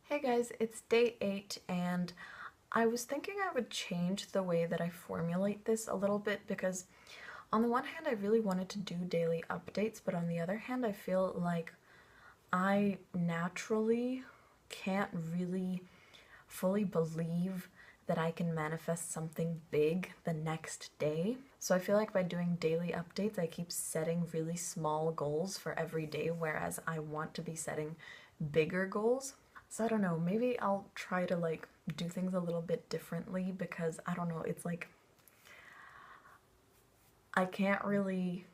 Hey guys, it's day 8 and I was thinking I would change the way that I formulate this a little bit because on the one hand I really wanted to do daily updates, but on the other hand I feel like I naturally can't really fully believe that I can manifest something big the next day. So I feel like by doing daily updates I keep setting really small goals for every day, whereas I want to be setting bigger goals. So I don't know, maybe I'll try to do things a little bit differently because I don't know, it's like I can't really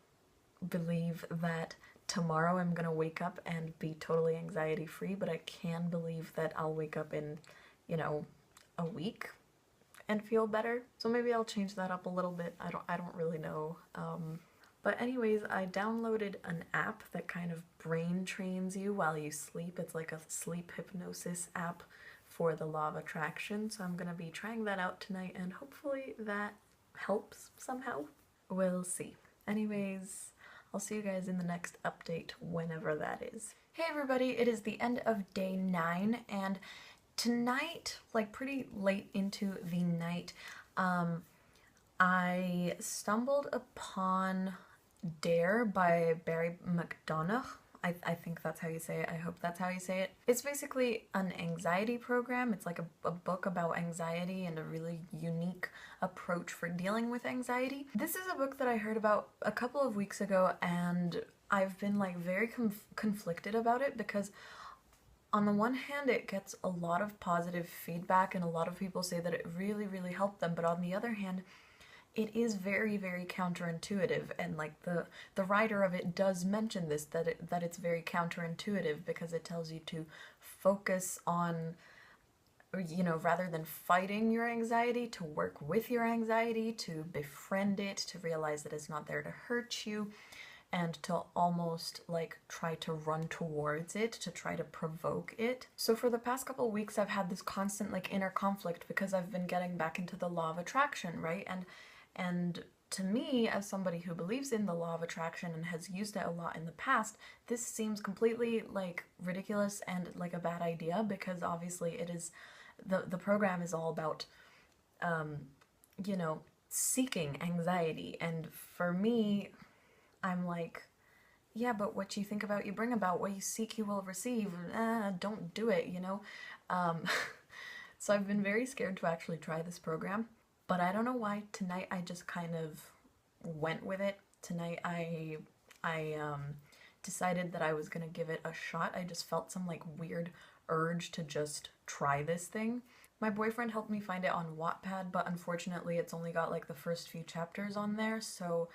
believe that tomorrow I'm gonna wake up and be totally anxiety free, but I can believe that I'll wake up in, you know, a week and feel better. So maybe I'll change that up a little bit. I don't really know. But anyways, I downloaded an app that kind of brain trains you while you sleep. It's like a sleep hypnosis app for the law of attraction. So I'm gonna be trying that out tonight and hopefully that helps somehow. We'll see. Anyways, I'll see you guys in the next update whenever that is. Hey everybody, it is the end of day 9 and tonight, like pretty late into the night, I stumbled upon Dare by Barry McDonough. I think that's how you say it. I hope that's how you say it. It's basically an anxiety program. It's like a book about anxiety and a really unique approach for dealing with anxiety. This is a book that I heard about a couple of weeks ago and I've been like very conflicted about it because on the one hand it gets a lot of positive feedback and a lot of people say that it really helped them, but on the other hand it is very counterintuitive, and like the writer of it does mention this, that it's very counterintuitive because it tells you to focus on, you know, rather than fighting your anxiety, to work with your anxiety, to befriend it, to realize that it's not there to hurt you, and to almost like try to run towards it, to try to provoke it. So for the past couple of weeks I've had this constant like inner conflict because I've been getting back into the law of attraction, right? And to me, as somebody who believes in the law of attraction and has used it a lot in the past, this seems completely like ridiculous and like a bad idea because obviously it is, the program is all about you know, seeking anxiety, and for me I'm like, yeah, but what you think about you bring about, what you seek you will receive. Don't do it, you know? Um, so I've been very scared to actually try this program, but I don't know why tonight I just kind of went with it. Tonight I decided that I was gonna give it a shot. I just felt some like weird urge to just try this thing. My boyfriend helped me find it on Wattpad, but unfortunately it's only got like the first few chapters on there, so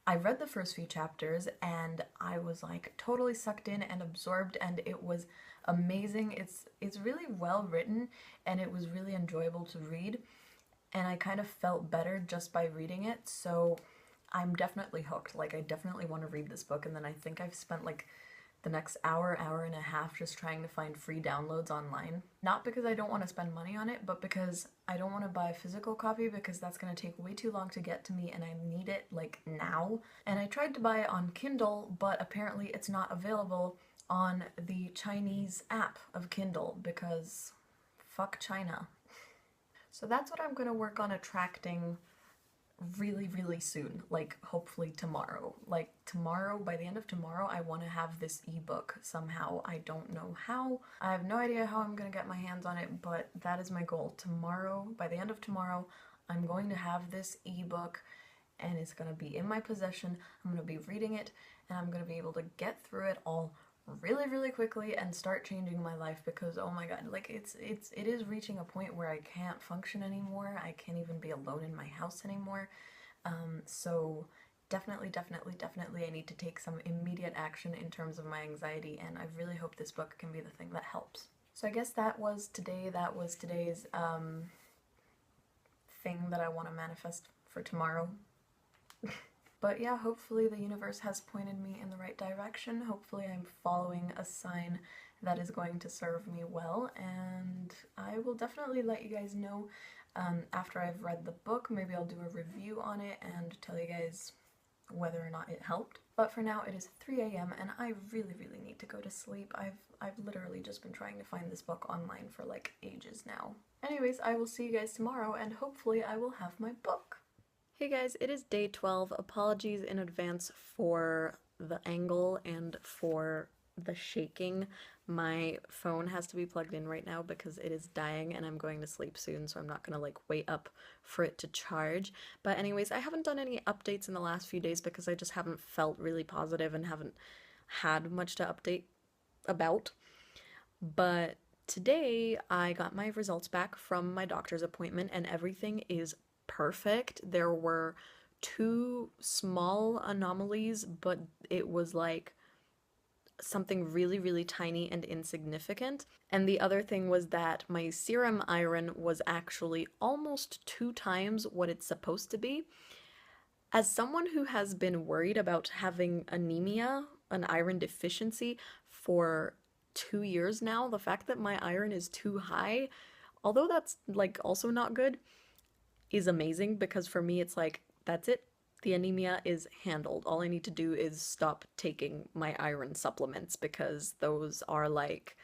I read the first few chapters and I was like totally sucked in and absorbed, and it was amazing. It's really well written and it was really enjoyable to read, and I kind of felt better just by reading it, so I'm definitely hooked. Like I definitely want to read this book, and then I think I've spent like the next hour and a half just trying to find free downloads online. Not because I don't want to spend money on it, but because I don't want to buy a physical copy because that's going to take way too long to get to me and I need it like now. And I tried to buy it on Kindle, but apparently it's not available on the Chinese app of Kindle because fuck China. So that's what I'm going to work on attracting really soon, like hopefully tomorrow. Like tomorrow, by the end of tomorrow, I want to have this ebook somehow. I don't know how. I have no idea how I'm gonna get my hands on it, but that is my goal. Tomorrow, by the end of tomorrow, I'm going to have this ebook and it's gonna be in my possession. I'm gonna be reading it and I'm gonna be able to get through it all really quickly and start changing my life because oh my god, like it is reaching a point where I can't function anymore. I can't even be alone in my house anymore. So definitely I need to take some immediate action in terms of my anxiety, and I really hope this book can be the thing that helps. So I guess that was today's thing that I want to manifest for tomorrow. But yeah, hopefully the universe has pointed me in the right direction. Hopefully I'm following a sign that is going to serve me well, and I will definitely let you guys know after I've read the book. Maybe I'll do a review on it and tell you guys whether or not it helped. But for now it is 3 a.m. and I really, really need to go to sleep. I've literally just been trying to find this book online for like ages now. Anyways, I will see you guys tomorrow and hopefully I will have my book. Hey guys, it is day 12. Apologies in advance for the angle and for the shaking. My phone has to be plugged in right now because it is dying and I'm going to sleep soon, so I'm not gonna like wait up for it to charge. But anyways, I haven't done any updates in the last few days because I just haven't felt really positive and haven't had much to update about. But today I got my results back from my doctor's appointment and everything is perfect. There were 2 small anomalies, but it was like something really, really tiny and insignificant. And the other thing was that my serum iron was actually almost 2 times what it's supposed to be. As someone who has been worried about having anemia, an iron deficiency, for 2 years now, the fact that my iron is too high, although that's like also not good, is amazing because for me it's like, that's it. The anemia is handled. All I need to do is stop taking my iron supplements because those are like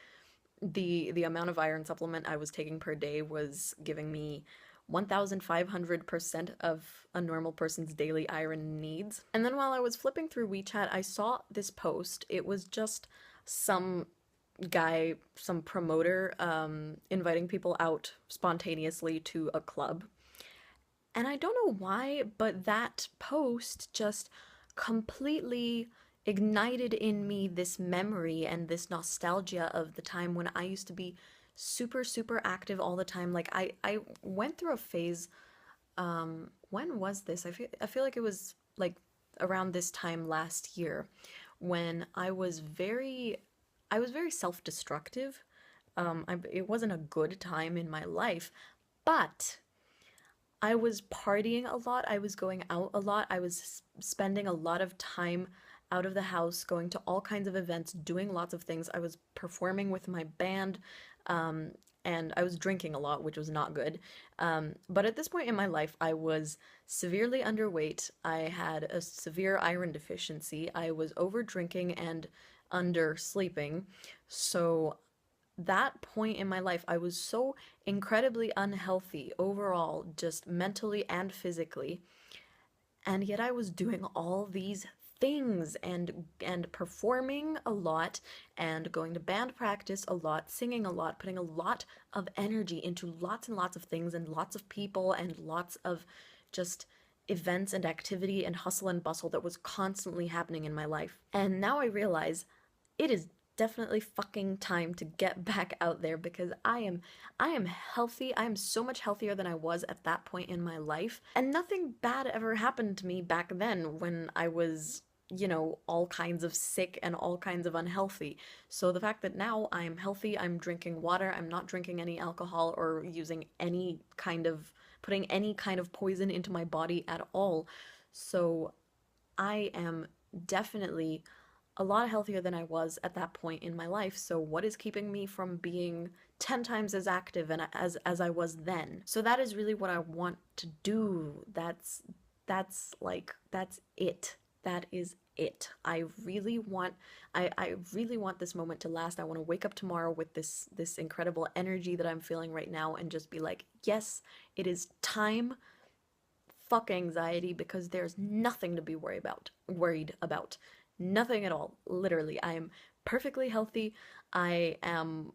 the amount of iron supplement I was taking per day was giving me 1,500% of a normal person's daily iron needs. And then while I was flipping through WeChat, I saw this post. It was just some guy, some promoter, inviting people out spontaneously to a club. And I don't know why, but that post just completely ignited in me this memory and this nostalgia of the time when I used to be super, super active all the time. Like I went through a phase, when was this? I feel like it was like around this time last year when I was very self-destructive. It wasn't a good time in my life, but I was partying a lot, I was going out a lot, I was spending a lot of time out of the house, going to all kinds of events, doing lots of things. I was performing with my band, and I was drinking a lot, which was not good. But at this point in my life, I was severely underweight, I had a severe iron deficiency, I was over drinking and under sleeping, so that point in my life, I was so incredibly unhealthy overall, just mentally and physically. And yet I was doing all these things and performing a lot and going to band practice a lot, singing a lot, putting a lot of energy into lots and lots of things and lots of people and lots of just events and activity and hustle and bustle that was constantly happening in my life. And now I realize it is definitely fucking time to get back out there because I am healthy. I am so much healthier than I was at that point in my life. And nothing bad ever happened to me back then when I was, you know, all kinds of sick and all kinds of unhealthy. So the fact that now I'm healthy, I'm drinking water, I'm not drinking any alcohol or using any kind of putting any kind of poison into my body at all. So I am definitely a lot healthier than I was at that point in my life. So what is keeping me from being 10 times as active and as I was then? So that is really what I want to do. That's it. That is it. I really want this moment to last. I want to wake up tomorrow with this incredible energy that I'm feeling right now and just be like, yes, it is time. Fuck anxiety, because there's nothing to be worried about. Nothing at all. Literally, I am perfectly healthy. I'm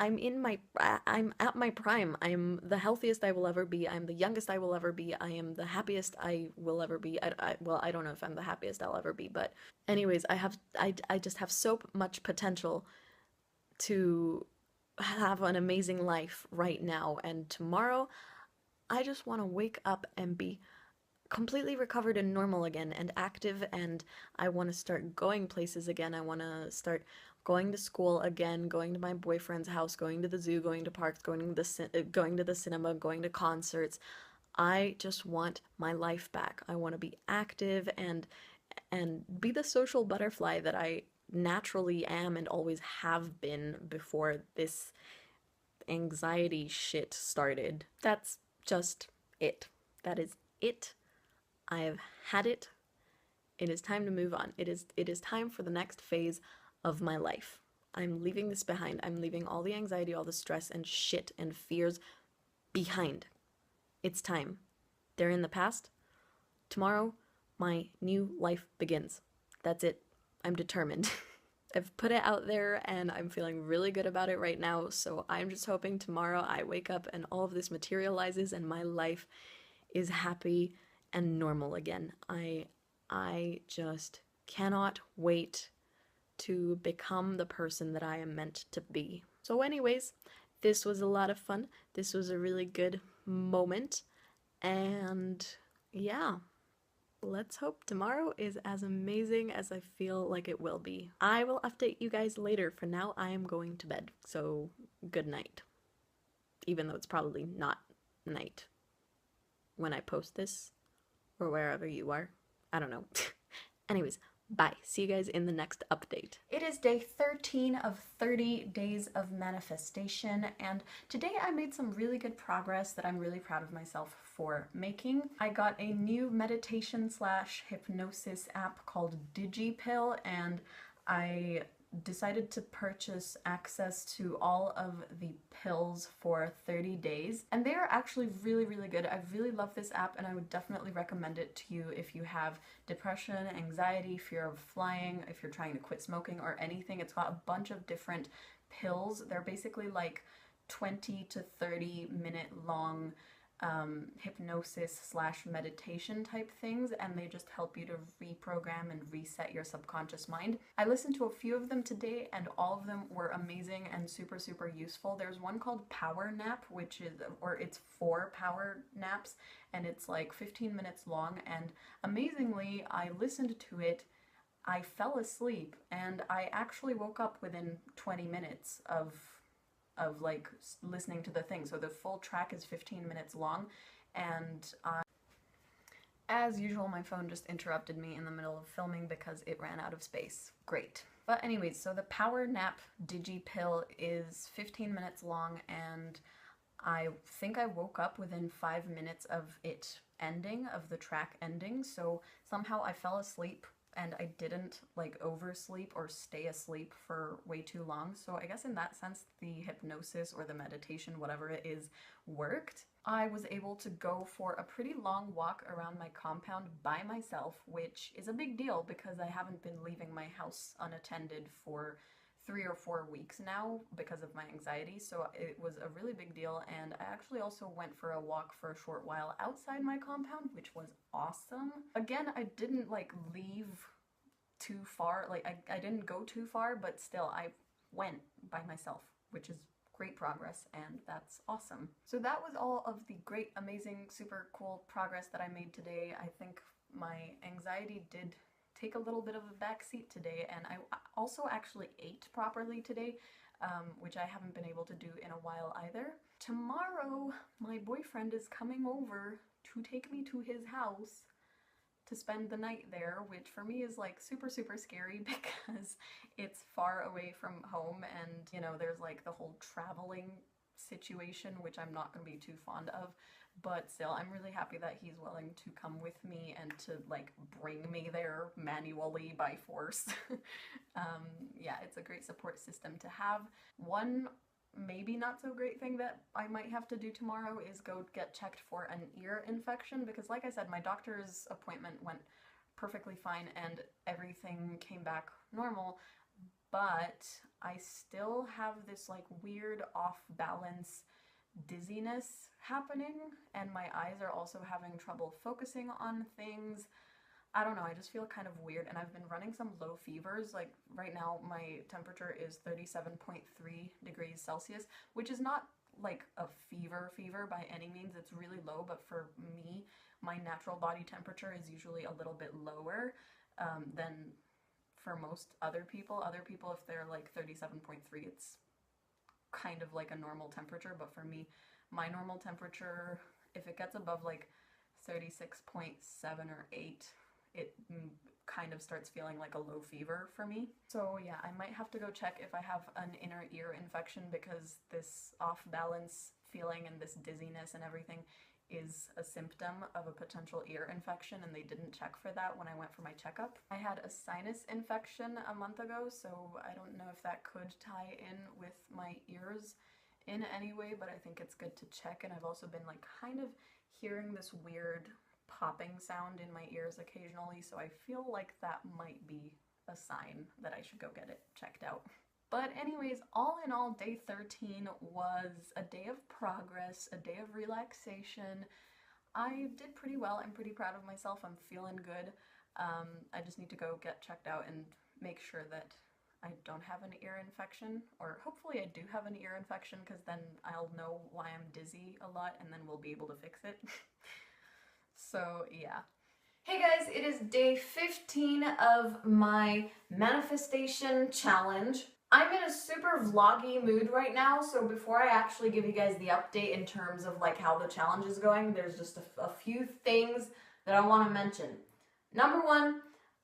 at my prime. I'm the healthiest I will ever be. I'm the youngest I will ever be. I am the happiest I will ever be. Well, I don't know if I'm the happiest I'll ever be, but anyways, I just have so much potential to have an amazing life right now, and tomorrow I just want to wake up and be completely recovered and normal again and active, and I want to start going places again. I want to start going to school again, going to my boyfriend's house, going to the zoo, going to parks, going to the cinema, going to concerts. I just want my life back. I want to be active and be the social butterfly that I naturally am and always have been before this anxiety shit started. That's just it. That is it. I've had it. It is time to move on. It is time for the next phase of my life. I'm leaving this behind. I'm leaving all the anxiety, all the stress and shit and fears behind. It's time. They're in the past. Tomorrow, my new life begins. That's it. I'm determined. I've put it out there and I'm feeling really good about it right now, so I'm just hoping tomorrow I wake up and all of this materializes and my life is happy and normal again. I just cannot wait to become the person that I am meant to be. So anyways, this was a lot of fun. This was a really good moment. And yeah, let's hope tomorrow is as amazing as I feel like it will be. I will update you guys later. For now, I am going to bed. So good night. Even though it's probably not night when I post this or wherever you are. I don't know. Anyways, bye. See you guys in the next update. It is day 13 of 30 days of manifestation, and today I made some really good progress that I'm really proud of myself for making. I got a new meditation slash hypnosis app called DigiPill, and I decided to purchase access to all of the pills for 30 days, and they are actually really, really good. I really love this app and I would definitely recommend it to you if you have depression, anxiety, fear of flying, if you're trying to quit smoking or anything. It's got a bunch of different pills. They're basically like 20 to 30 minute long hypnosis slash meditation type things, and they just help you to reprogram and reset your subconscious mind. I listened to a few of them today and all of them were amazing and super, super useful. There's one called Power Nap, which is, or it's 4 power naps, and it's like 15 minutes long, and amazingly, I listened to it, I fell asleep, and I actually woke up within 20 minutes of like listening to the thing. So the full track is 15 minutes long, and as usual, my phone just interrupted me in the middle of filming because it ran out of space. Great. But anyways, so the Power Nap DigiPill is 15 minutes long, and I think I woke up within 5 minutes of it ending, of the track ending, so somehow I fell asleep and I didn't like oversleep or stay asleep for way too long. So I guess in that sense, the hypnosis or the meditation, whatever it is, worked. I was able to go for a pretty long walk around my compound by myself, which is a big deal because I haven't been leaving my house unattended for 3 or 4 weeks now because of my anxiety, so it was a really big deal. And I actually also went for a walk for a short while outside my compound, which was awesome. Again, I didn't like leave too far, like I didn't go too far, but still I went by myself, which is great progress, and that's awesome. So that was all of the great, amazing, super cool progress that I made today. I think my anxiety did take a little bit of a backseat today, and I also actually ate properly today, which I haven't been able to do in a while either. Tomorrow, my boyfriend is coming over to take me to his house to spend the night there, which for me is like super, super scary because it's far away from home, and you know, there's like the whole traveling situation, which I'm not going to be too fond of, but still, I'm really happy that he's willing to come with me and to like bring me there manually by force. Yeah, it's a great support system to have. One maybe not so great thing that I might have to do tomorrow is go get checked for an ear infection, because like I said, my doctor's appointment went perfectly fine and everything came back normal, but I still have this like weird off-balance dizziness happening, and my eyes are also having trouble focusing on things. I don't know, I just feel kind of weird, and I've been running some low fevers. Like right now my temperature is 37.3 degrees Celsius, which is not like a fever by any means. It's really low, but for me, my natural body temperature is usually a little bit lower than for most other people. Other people, if they're like 37.3, it's kind of like a normal temperature, but for me, my normal temperature, if it gets above like 36.7 or 8, it kind of starts feeling like a low fever for me. So yeah, I might have to go check if I have an inner ear infection, because this off-balance feeling and this dizziness and everything is a symptom of a potential ear infection, and they didn't check for that when I went for my checkup. I had a sinus infection a month ago, so I don't know if that could tie in with my ears in any way, but I think it's good to check. And I've also been like kind of hearing this weird popping sound in my ears occasionally, so I feel like that might be a sign that I should go get it checked out. But anyways, all in all, day 13 was a day of progress, a day of relaxation. I did pretty well. I'm pretty proud of myself. I'm feeling good. I just need to go get checked out and make sure that I don't have an ear infection, or hopefully I do have an ear infection, because then I'll know why I'm dizzy a lot and then we'll be able to fix it. So yeah. Hey guys, it is day 15 of my manifestation challenge. I'm in a super vloggy mood right now, so before I actually give you guys the update in terms of like how the challenge is going, there's just a few things that I want to mention. Number one,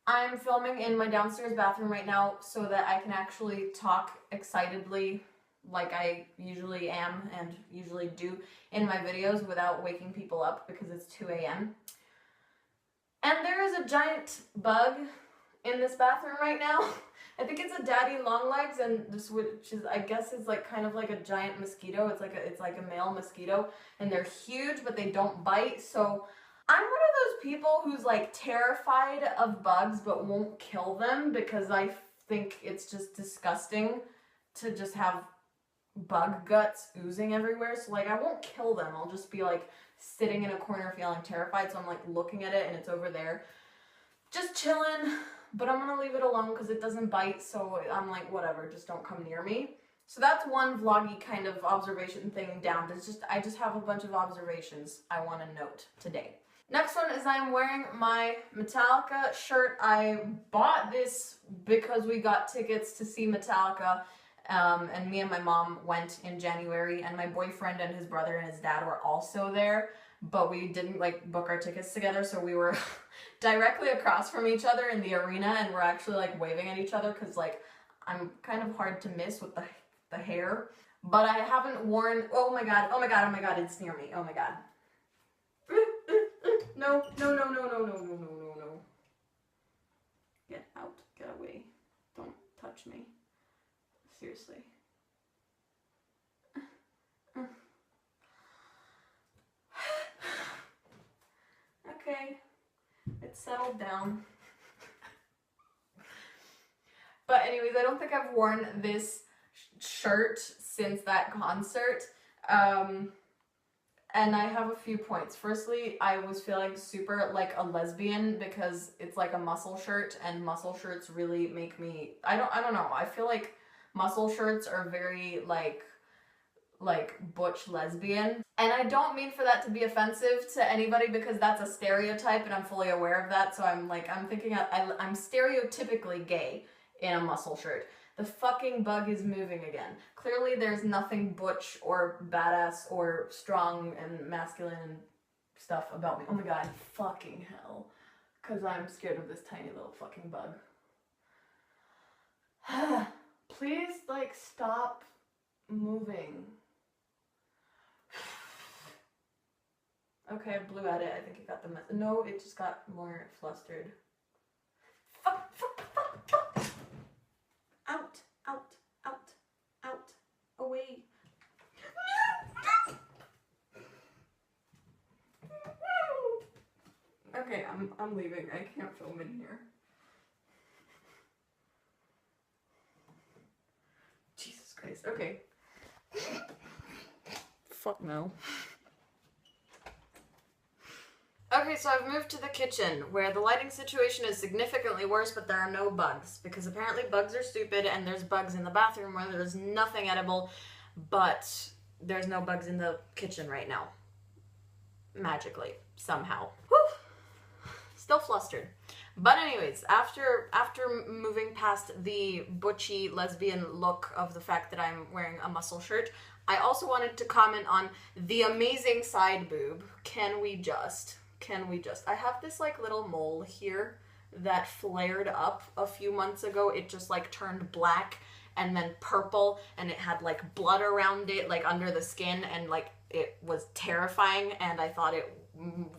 I'm filming in my downstairs bathroom right now so that I can actually talk excitedly like I usually am and usually do in my videos without waking people up because it's 2 a.m. And there is a giant bug in this bathroom right now. I think it's a daddy long legs, and this, which is, I guess, is like kind of like a giant mosquito. It's like a male mosquito, and they're huge, but they don't bite. So I'm one of those people who's like terrified of bugs but won't kill them because I think it's just disgusting to just have bug guts oozing everywhere. So like I won't kill them. I'll just be like sitting in a corner feeling terrified. So I'm like looking at it and it's over there, just chilling. But I'm gonna leave it alone because it doesn't bite. So I'm like, whatever, just don't come near me. So that's one vloggy kind of observation thing down. I just have a bunch of observations I want to note today. Next one is I'm wearing my Metallica shirt. I bought this because we got tickets to see Metallica, and me and my mom went in January, and my boyfriend and his brother and his dad were also there, but we didn't like book our tickets together, so we were directly across from each other in the arena, and we're actually like waving at each other because like I'm kind of hard to miss with the hair. But I haven't worn, oh my god, it's near me, oh my god. No. Get out, get away. Don't touch me. Seriously. Okay, it's settled down. But anyways, I don't think I've worn this shirt since that concert. And I have a few points. Firstly, I was feeling super like a lesbian because it's like a muscle shirt, and muscle shirts really make me, I don't know. I feel like muscle shirts are very like butch lesbian. And I don't mean for that to be offensive to anybody because that's a stereotype and I'm fully aware of that. So I'm thinking I'm stereotypically gay in a muscle shirt. The fucking bug is moving again. Clearly there's nothing butch or badass or strong and masculine and stuff about me. Oh my god, fucking hell. Because I'm scared of this tiny little fucking bug. Please, like, stop moving. Okay, I blew at it. I think it got the mess. No, it just got more flustered. Fuck. Out, away. Okay, I'm leaving. I can't film in here. Jesus Christ. Okay. Fuck no. Okay, so I've moved to the kitchen, where the lighting situation is significantly worse, but there are no bugs. Because apparently bugs are stupid, and there's bugs in the bathroom where there's nothing edible, but there's no bugs in the kitchen right now. Magically. Somehow. Whew! Still flustered. But anyways, after moving past the butchy lesbian look of the fact that I'm wearing a muscle shirt, I also wanted to comment on the amazing side boob. Can we just? I have this like little mole here that flared up a few months ago. It just like turned black and then purple, and it had like blood around it, like under the skin, and like it was terrifying, and I thought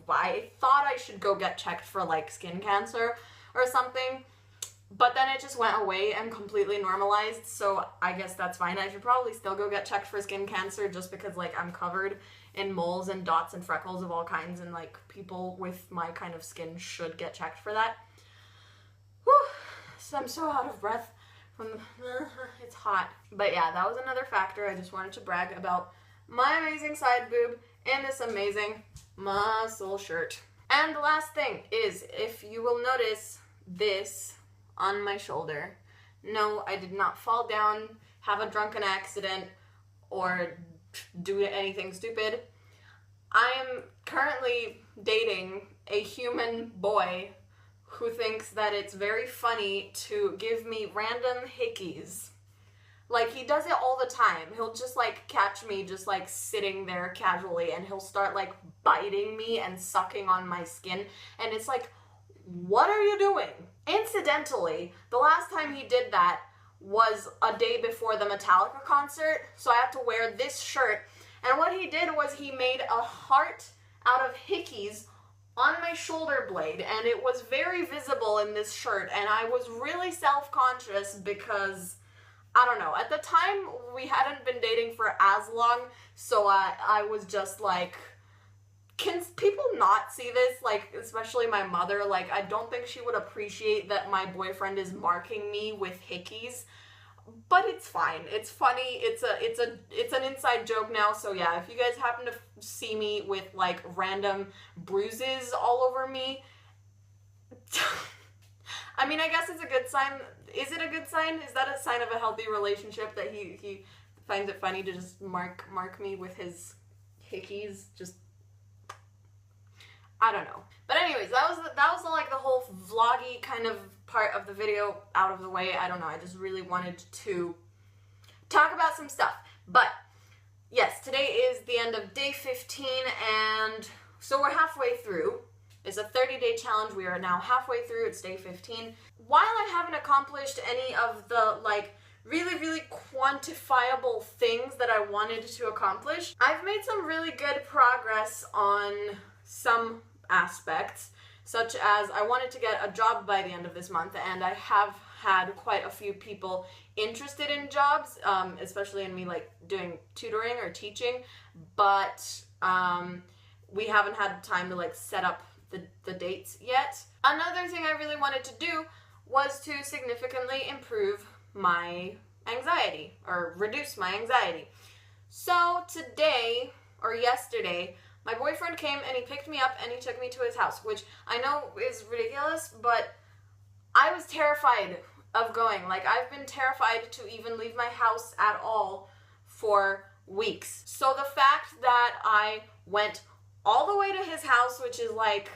I should go get checked for like skin cancer or something. But then it just went away and completely normalized, so I guess that's fine. I should probably still go get checked for skin cancer just because, like, I'm covered in moles and dots and freckles of all kinds, and, like, people with my kind of skin should get checked for that. Whew. So I'm so out of breath from the... it's hot. But yeah, that was another factor. I just wanted to brag about my amazing side boob in this amazing muscle shirt. And the last thing is, if you will notice this on my shoulder. No, I did not fall down, have a drunken accident, or do anything stupid. I am currently dating a human boy who thinks that it's very funny to give me random hickeys. Like, he does it all the time. He'll just, like, catch me just, like, sitting there casually, and he'll start, like, biting me and sucking on my skin, and it's like, what are you doing? Incidentally, the last time he did that was a day before the Metallica concert, so I had to wear this shirt, and what he did was he made a heart out of hickeys on my shoulder blade, and it was very visible in this shirt, and I was really self-conscious because, I don't know, at the time we hadn't been dating for as long, so I was just like, can people not see this? Like, especially my mother, like, I don't think she would appreciate that my boyfriend is marking me with hickeys, but it's fine. It's funny. It's an inside joke now, so yeah, if you guys happen to see me with, like, random bruises all over me, I mean, I guess it's a good sign. Is it a good sign? Is that a sign of a healthy relationship that he finds it funny to just mark me with his hickeys? Just, I don't know. But anyways, that was like the whole vloggy kind of part of the video out of the way. I don't know. I just really wanted to talk about some stuff. But yes, today is the end of day 15, and so we're halfway through. It's a 30-day challenge. We are now halfway through. It's day 15. While I haven't accomplished any of the, like, really, really quantifiable things that I wanted to accomplish, I've made some really good progress on some aspects, such as I wanted to get a job by the end of this month, and I have had quite a few people interested in jobs, especially in me, like, doing tutoring or teaching, but we haven't had time to, like, set up the dates yet. Another thing I really wanted to do was to significantly improve my anxiety, or reduce my anxiety. So today, or yesterday, my boyfriend came and he picked me up and he took me to his house, which I know is ridiculous, but I was terrified of going. Like, I've been terrified to even leave my house at all for weeks. So the fact that I went all the way to his house, which is like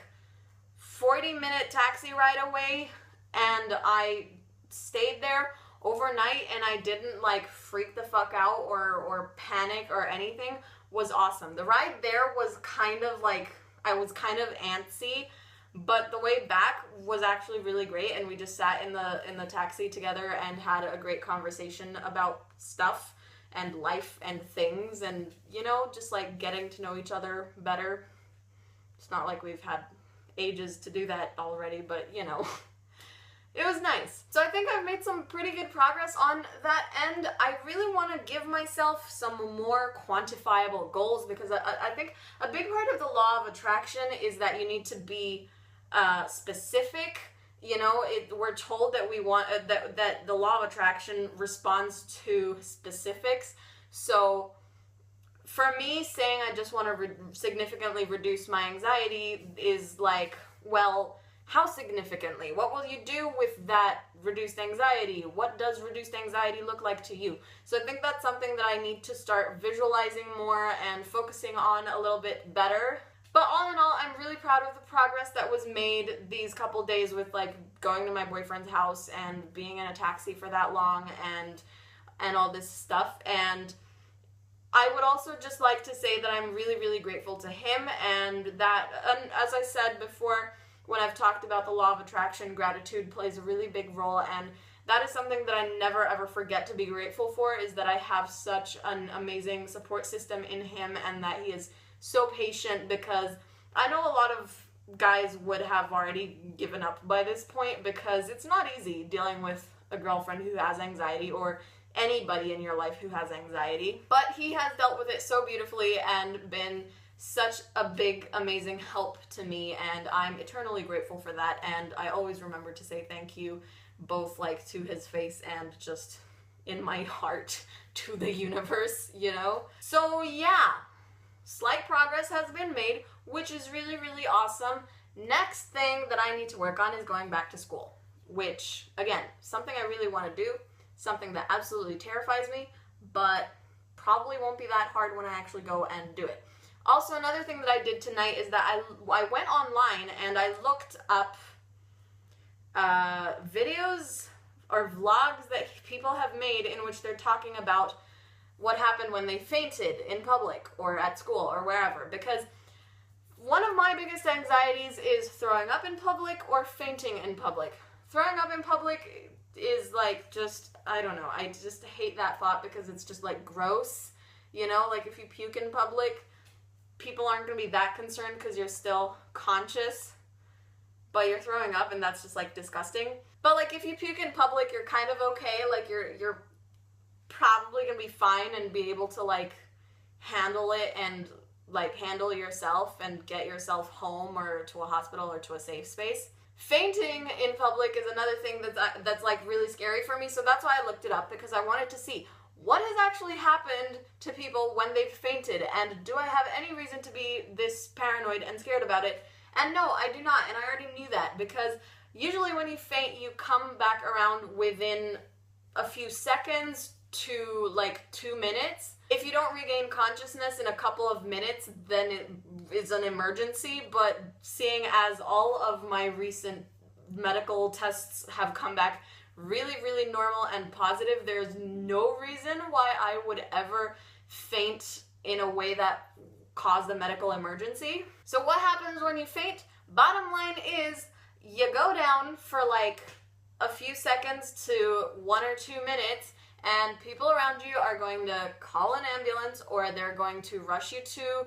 40-minute taxi ride away, and I stayed there overnight and I didn't, like, freak the fuck out or panic or anything, was awesome. The ride there was kind of like, I was kind of antsy, but the way back was actually really great, and we just sat in the taxi together and had a great conversation about stuff and life and things, and, you know, just, like, getting to know each other better. It's not like we've had ages to do that already, but, you know, it was nice. So I think I've made some pretty good progress on that end. I really want to give myself some more quantifiable goals, because I think a big part of the law of attraction is that you need to be specific. You know, we're told that we want that the law of attraction responds to specifics. So for me, saying I just want to significantly reduce my anxiety is like, well, how significantly? What will you do with that reduced anxiety? What does reduced anxiety look like to you? So I think that's something that I need to start visualizing more and focusing on a little bit better. But all in all, I'm really proud of the progress that was made these couple days with, like, going to my boyfriend's house and being in a taxi for that long and all this stuff. And I would also just like to say that I'm really, really grateful to him, and that, as I said before, when I've talked about the law of attraction, gratitude plays a really big role, and that is something that I never ever forget to be grateful for, is that I have such an amazing support system in him, and that he is so patient, because I know a lot of guys would have already given up by this point, because it's not easy dealing with a girlfriend who has anxiety, or anybody in your life who has anxiety. But he has dealt with it so beautifully and been such a big, amazing help to me, and I'm eternally grateful for that, and I always remember to say thank you, both like to his face and just in my heart to the universe, you know? So yeah, slight progress has been made, which is really, really awesome. Next thing that I need to work on is going back to school, which, again, something I really want to do, something that absolutely terrifies me, but probably won't be that hard when I actually go and do it. Also, another thing that I did tonight is that I went online and I looked up videos or vlogs that people have made in which they're talking about what happened when they fainted in public or at school or wherever, because one of my biggest anxieties is throwing up in public or fainting in public. Throwing up in public is like just, I don't know, I just hate that thought, because it's just like gross, you know, like if you puke in public, people aren't going to be that concerned because you're still conscious, but you're throwing up, and that's just like disgusting. But like if you puke in public, you're kind of okay, like you're probably going to be fine and be able to like handle it and like handle yourself and get yourself home or to a hospital or to a safe space. Fainting in public is another thing that's like really scary for me, so that's why I looked it up, because I wanted to see what has actually happened to people when they've fainted, and do I have any reason to be this paranoid and scared about it? And no, I do not, and I already knew that, because usually when you faint, you come back around within a few seconds to like 2 minutes. If you don't regain consciousness in a couple of minutes, then it is an emergency, but seeing as all of my recent medical tests have come back really, really normal and positive, there's no reason why I would ever faint in a way that caused a medical emergency. So what happens when you faint? Bottom line is, you go down for like a few seconds to 1 or 2 minutes, and people around you are going to call an ambulance, or they're going to rush you to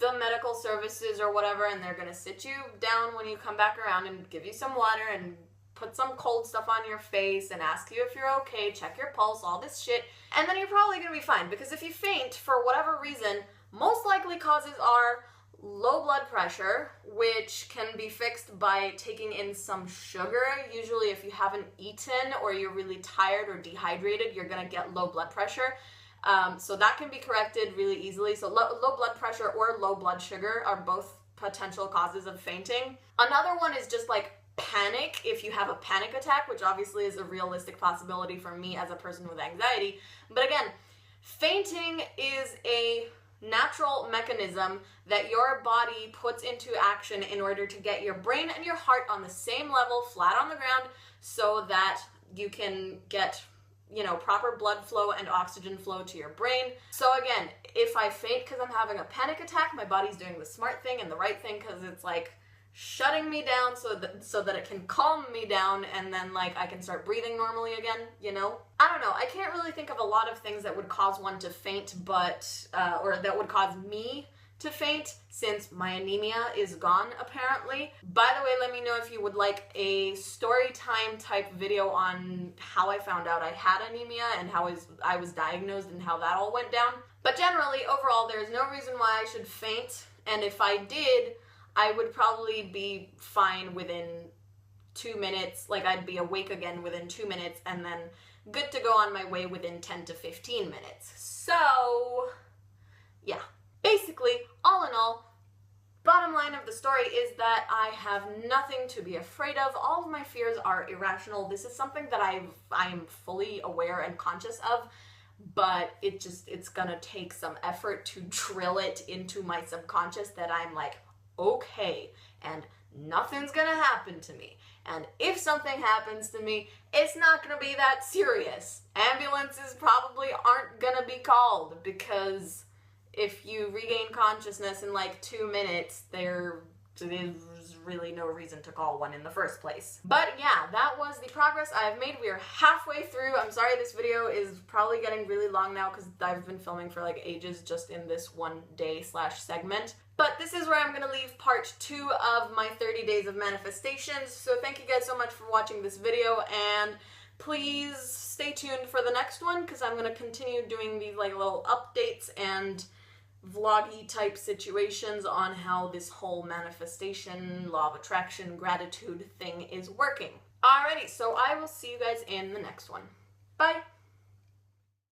the medical services or whatever, and they're going to sit you down when you come back around and give you some water and put some cold stuff on your face and ask you if you're okay, check your pulse, all this shit, and then you're probably going to be fine, because if you faint for whatever reason, most likely causes are low blood pressure, which can be fixed by taking in some sugar. Usually if you haven't eaten or you're really tired or dehydrated, you're going to get low blood pressure. So that can be corrected really easily. So low blood pressure or low blood sugar are both potential causes of fainting. Another one is just like panic, if you have a panic attack, which obviously is a realistic possibility for me as a person with anxiety. But again, fainting is a natural mechanism that your body puts into action in order to get your brain and your heart on the same level, flat on the ground, so that you can get, you know, proper blood flow and oxygen flow to your brain. So again, if I faint because I'm having a panic attack, my body's doing the smart thing and the right thing, because it's like shutting me down so that it can calm me down, and then like I can start breathing normally again, you know? I don't know, I can't really think of a lot of things that would cause one to faint, but or that would cause me to faint, since my anemia is gone apparently. By the way, let me know if you would like a story time type video on how I found out I had anemia and how I was diagnosed and how that all went down. But generally, overall, there's no reason why I should faint, and if I did, I would probably be fine within 2 minutes, like I'd be awake again within 2 minutes, and then good to go on my way within 10 to 15 minutes. So, yeah. Basically, all in all, bottom line of the story is that I have nothing to be afraid of. All of my fears are irrational. This is something that I'm fully aware and conscious of, but it's gonna take some effort to drill it into my subconscious that I'm like, okay, and nothing's gonna happen to me. And if something happens to me, it's not gonna be that serious. Ambulances probably aren't gonna be called, because if you regain consciousness in like 2 minutes, there's was really no reason to call one in the first place. But yeah, that was the progress I have made. We are halfway through. I'm sorry this video is probably getting really long now because I've been filming for like ages just in this one day / segment. But this is where I'm going to leave part 2 of my 30 days of manifestations. So thank you guys so much for watching this video, and please stay tuned for the next one because I'm going to continue doing these like little updates and vloggy type situations on how this whole manifestation, law of attraction, gratitude thing is working. Alrighty, so I will see you guys in the next one. Bye!